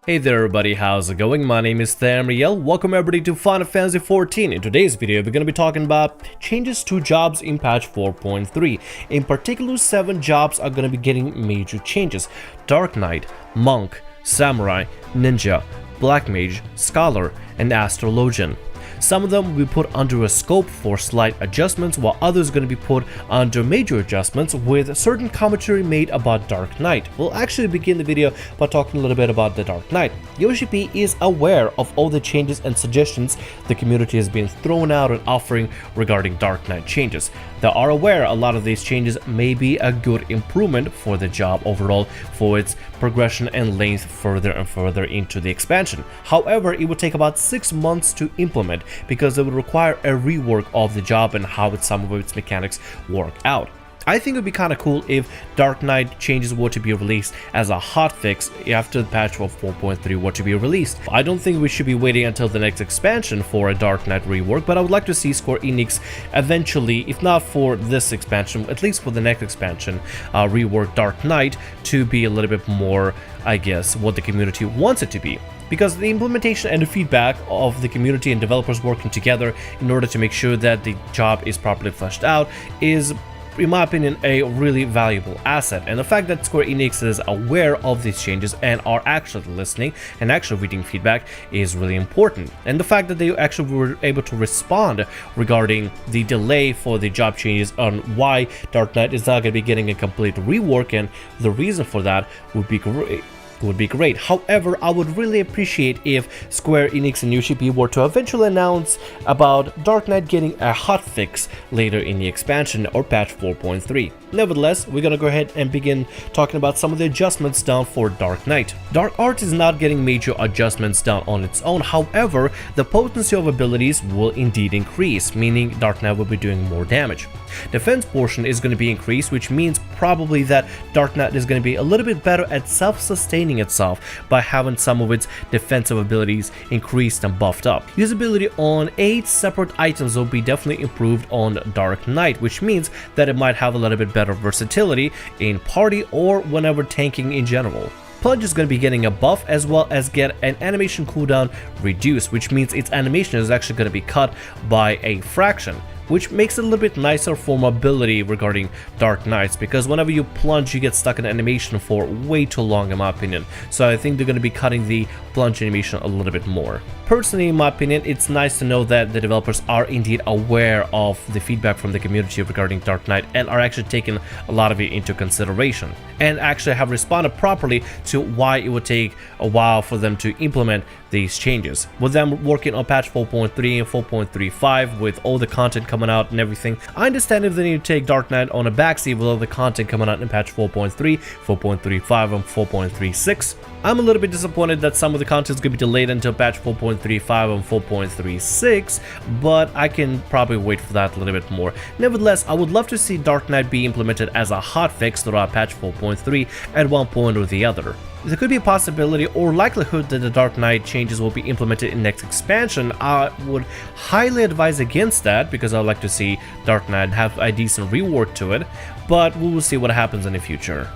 Hey there everybody, how's it going? My name is Tamriel. Welcome everybody to Final Fantasy XIV. In today's video, we're going to be talking about changes to jobs in patch 4.3. In particular, 7 jobs are going to be getting major changes. Dark Knight, Monk, Samurai, Ninja, Black Mage, Scholar, and Astrologian. Some of them will be put under a scope for slight adjustments, while others are going to be put under major adjustments with certain commentary made about Dark Knight. We'll actually begin the video by talking a little bit about the Dark Knight. Yoshi is aware of all the changes and suggestions the community has been throwing out and offering regarding Dark Knight changes. They are aware a lot of these changes may be a good improvement for the job overall, for its progression and length further and further into the expansion. However, it would take about 6 months to implement because it would require a rework of the job and how some of its mechanics work out. I think it would be kind of cool if Dark Knight changes were to be released as a hotfix after the patch of 4.3 were to be released. I don't think we should be waiting until the next expansion for a Dark Knight rework, but I would like to see Square Enix eventually, if not for this expansion, at least for the next expansion, rework Dark Knight to be a little bit more, I guess, what the community wants it to be. Because the implementation and the feedback of the community and developers working together in order to make sure that the job is properly fleshed out is, in my opinion, a really valuable asset. And the fact that Square Enix is aware of these changes and are actually listening and actually reading feedback is really important. And the fact that they actually were able to respond regarding the delay for the job changes on why Dark Knight is not going to be getting a complete rework, and the reason for that would be great. However, I would really appreciate if Square Enix and Yoshi were to eventually announce about Dark Knight getting a hotfix later in the expansion or patch 4.3. Nevertheless, we're gonna go ahead and begin talking about some of the adjustments done for Dark Knight. Dark Art is not getting major adjustments done on its own. However, the potency of abilities will indeed increase, meaning Dark Knight will be doing more damage. Defense portion is going to be increased, which means probably that Dark Knight is going to be a little bit better at self-sustaining itself by having some of its defensive abilities increased and buffed up. Usability on 8 separate items will be definitely improved on Dark Knight, which means that it might have a little bit better versatility in party or whenever tanking in general. Plunge is going to be getting a buff as well as get an animation cooldown reduced, which means its animation is actually going to be cut by a fraction, which makes it a little bit nicer for mobility regarding Dark Knights, because whenever you plunge you get stuck in animation for way too long, in my opinion. So I think they're going to be cutting the plunge animation a little bit more. Personally, in my opinion, it's nice to know that the developers are indeed aware of the feedback from the community regarding Dark Knight and are actually taking a lot of it into consideration and actually have responded properly to why it would take a while for them to implement these changes. With them working on patch 4.3 and 4.35 with all the content coming out and everything, I understand if they need to take Dark Knight on a backseat with all the content coming out in patch 4.3, 4.35 and 4.36. I'm a little bit disappointed that some of the content is going to be delayed until patch 4.35 and 4.36, but I can probably wait for that a little bit more. Nevertheless, I would love to see Dark Knight be implemented as a hotfix throughout patch 4.3 at one point or the other. There could be a possibility or likelihood that the Dark Knight changes will be implemented in next expansion. I would highly advise against that because I would like to see Dark Knight have a decent rework to it, but we will see what happens in the future.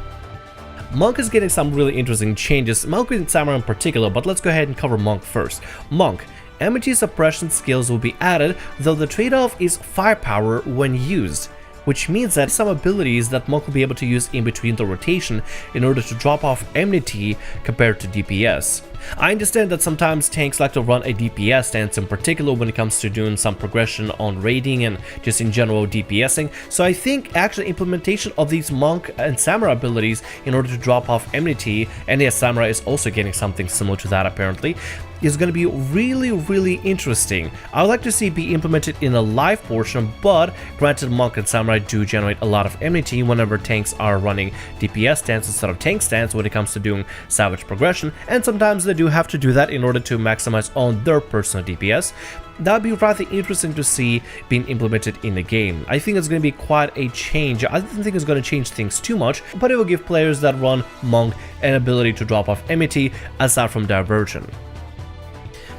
Monk is getting some really interesting changes, Monk and Samurai in particular, but let's go ahead and cover Monk first. Monk. Enmity suppression skills will be added, though the trade-off is firepower when used, which means that some abilities that Monk will be able to use in between the rotation in order to drop off enmity compared to DPS. I understand that sometimes tanks like to run a DPS stance, in particular when it comes to doing some progression on raiding and just in general DPSing, so I think actually implementation of these Monk and Samurai abilities in order to drop off enmity, and yes, Samurai is also getting something similar to that apparently, is going to be really interesting. I would like to see it be implemented in a live portion, but granted Monk and Samurai do generate a lot of enmity whenever tanks are running DPS stance instead of tank stance when it comes to doing savage progression, and sometimes they do have to do that in order to maximize on their personal DPS. That'd be rather interesting to see being implemented in the game. I think it's going to be quite a change. I don't think it's going to change things too much, but it will give players that run Monk an ability to drop off enmity aside from Diversion.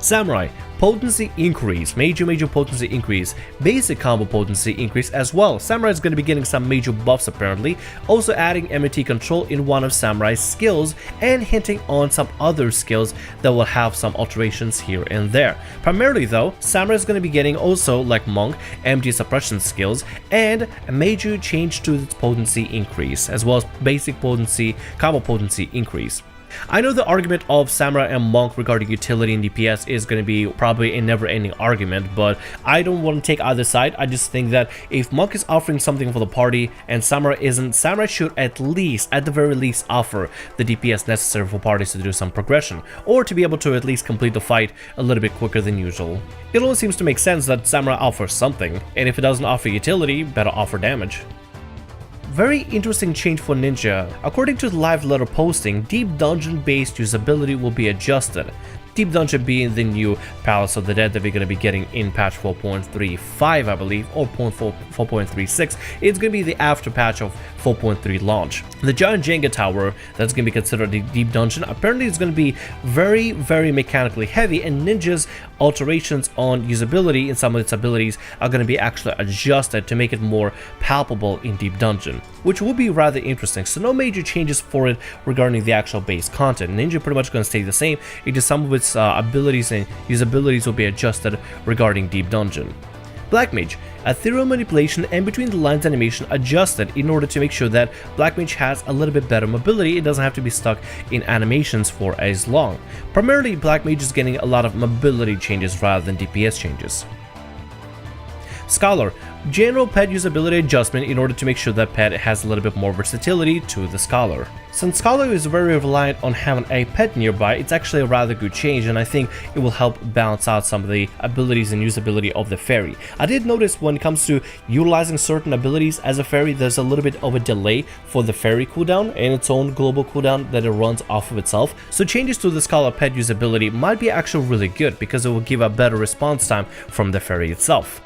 Samurai, potency increase, major potency increase, basic combo potency increase as well. Samurai is going to be getting some major buffs apparently, also adding MT control in one of Samurai's skills and hinting on some other skills that will have some alterations here and there. Primarily though, Samurai is going to be getting also, like Monk, MT suppression skills and a major change to its potency increase, as well as basic potency, combo potency increase. I know the argument of Samurai and Monk regarding utility and DPS is going to be probably a never-ending argument, but I don't want to take either side. I just think that if Monk is offering something for the party and Samurai isn't, Samurai should at the very least, offer the DPS necessary for parties to do some progression, or to be able to at least complete the fight a little bit quicker than usual. It only seems to make sense that Samurai offers something, and if it doesn't offer utility, better offer damage. Very interesting change for Ninja. According to the live letter posting, Deep Dungeon based usability will be adjusted. Deep Dungeon being the new Palace of the Dead that we're going to be getting in patch 4.35, I believe, or 4.36. It's going to be the after patch of 4.3 launch. The giant Jenga tower that's going to be considered a Deep Dungeon apparently is going to be very mechanically heavy, and Ninja's alterations on usability in some of its abilities are going to be actually adjusted to make it more palpable in Deep Dungeon, which will be rather interesting. So no major changes for it regarding the actual base content. Ninja pretty much going to stay the same. It is some of its abilities and usabilities will be adjusted regarding Deep Dungeon. Black Mage, ethereal manipulation and between the lines animation adjusted in order to make sure that Black Mage has a little bit better mobility. It doesn't have to be stuck in animations for as long. Primarily, Black Mage is getting a lot of mobility changes rather than DPS changes. Scholar, general pet usability adjustment in order to make sure that pet has a little bit more versatility to the Scholar. Since Scholar is very reliant on having a pet nearby, it's actually a rather good change, and I think it will help balance out some of the abilities and usability of the fairy. I did notice when it comes to utilizing certain abilities as a fairy, there's a little bit of a delay for the fairy cooldown and its own global cooldown that it runs off of itself. So changes to the Scholar pet usability might be actually really good because it will give a better response time from the fairy itself.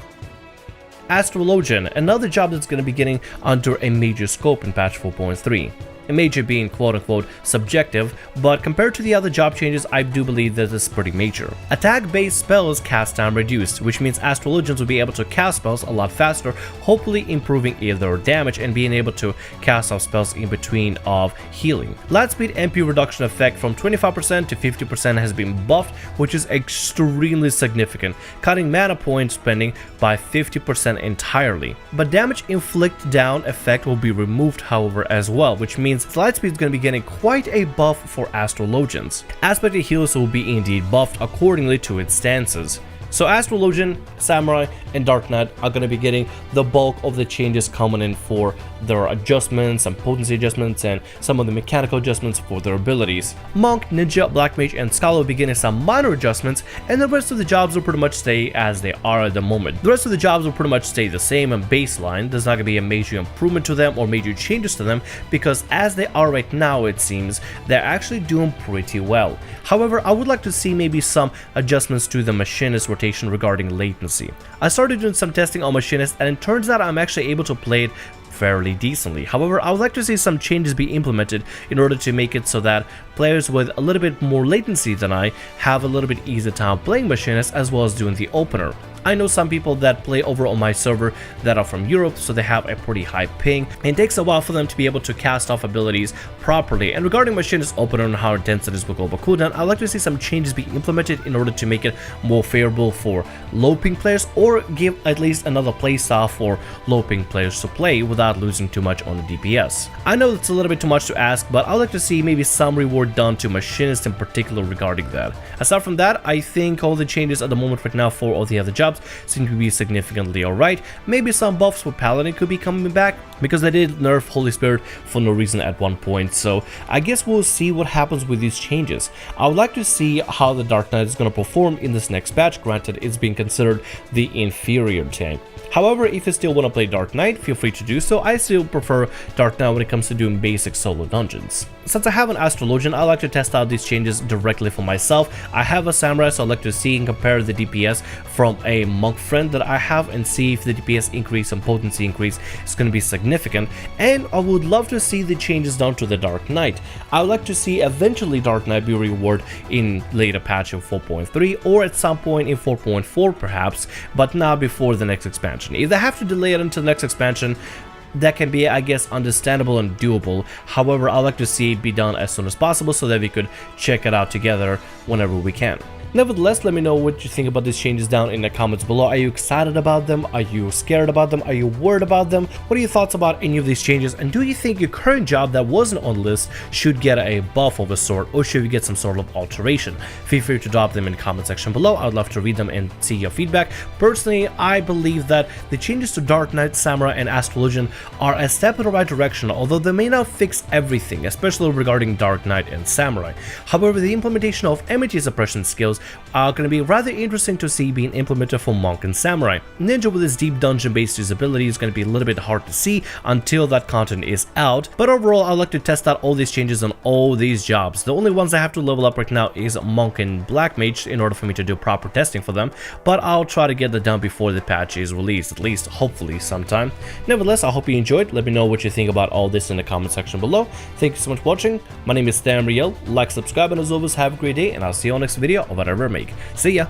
Astrologian, another job that's going to be getting under a major scope in patch 4.3. A major being quote-unquote subjective, but compared to the other job changes, I do believe that this is pretty major. Attack-based spells cast time reduced, which means Astrologians will be able to cast spells a lot faster, hopefully improving either damage and being able to cast off spells in between of healing. Light speed MP reduction effect from 25% to 50% has been buffed, which is extremely significant, cutting mana point spending by 50% entirely. But damage inflict down effect will be removed, however, as well, which means light speed is going to be getting quite a buff for Astrologians. Aspected heals will be indeed buffed accordingly to its stances. So Astrologian, Samurai, and Dark Knight are going to be getting the bulk of the changes coming in for their adjustments and potency adjustments and some of the mechanical adjustments for their abilities. Monk, Ninja, Black Mage, and Scholar will be getting some minor adjustments, and the rest of the jobs will pretty much stay as they are at the moment. The rest of the jobs will pretty much stay the same and baseline. There's not going to be a major improvement to them or major changes to them because as they are right now, it seems they're actually doing pretty well. However, I would like to see maybe some adjustments to the Machinist rotation regarding latency. I started doing some testing on Machinist, and it turns out I'm actually able to play it fairly decently. However, I would like to see some changes be implemented in order to make it so that players with a little bit more latency than I have a little bit easier time playing Machinist as well as doing the opener. I know some people that play over on my server that are from Europe, so they have a pretty high ping, and it takes a while for them to be able to cast off abilities properly. And regarding Machinist opener and how intense it is with global cooldown, I'd like to see some changes be implemented in order to make it more favorable for low ping players, or give at least another playstyle for low ping players to play without losing too much on the DPS. I know it's a little bit too much to ask, but I'd like to see maybe some reward done to Machinist in particular regarding that. Aside from that, I think all the changes at the moment right now for all the other jobs seem to be significantly alright. Maybe some buffs for Paladin could be coming back, because they did nerf Holy Spirit for no reason at one point, so I guess we'll see what happens with these changes. I would like to see how the Dark Knight is going to perform in this next patch. Granted, it's being considered the inferior tank. However, if you still want to play Dark Knight, feel free to do so. I still prefer Dark Knight when it comes to doing basic solo dungeons. Since I have an Astrologian, I like to test out these changes directly for myself. I have a samurai, so I like to see and compare the DPS from a monk friend that I have and see if the DPS increase and potency increase is going to be significant. And I would love to see the changes down to the Dark Knight. I would like to see eventually Dark Knight be rewarded in later patch in 4.3 or at some point in 4.4 perhaps, but not before the next expansion. If they have to delay it until the next expansion, that can be, I guess, understandable and doable. However, I like to see it be done as soon as possible so that we could check it out together whenever we can. Nevertheless, let me know what you think about these changes down in the comments below. Are you excited about them? Are you scared about them? Are you worried about them? What are your thoughts about any of these changes? And do you think your current job that wasn't on the list should get a buff of a sort, or should we get some sort of alteration? Feel free to drop them in the comment section below. I would love to read them and see your feedback. Personally, I believe that the changes to Dark Knight, Samurai, and Astrologian are a step in the right direction, although they may not fix everything, especially regarding Dark Knight and Samurai. However, the implementation of MHA suppression skills are going to be rather interesting to see being implemented for Monk and Samurai. Ninja with his deep dungeon-based usability is going to be a little bit hard to see until that content is out, but overall I'd like to test out all these changes on all these jobs. The only ones I have to level up right now is Monk and Black Mage in order for me to do proper testing for them, but I'll try to get that done before the patch is released, at least hopefully sometime. Nevertheless, I hope you enjoyed. Let me know what you think about all this in the comment section below. Thank you so much for watching. My name is Riel. Like, subscribe, and as always, have a great day, and I'll see you on next video or whatever I make. See ya!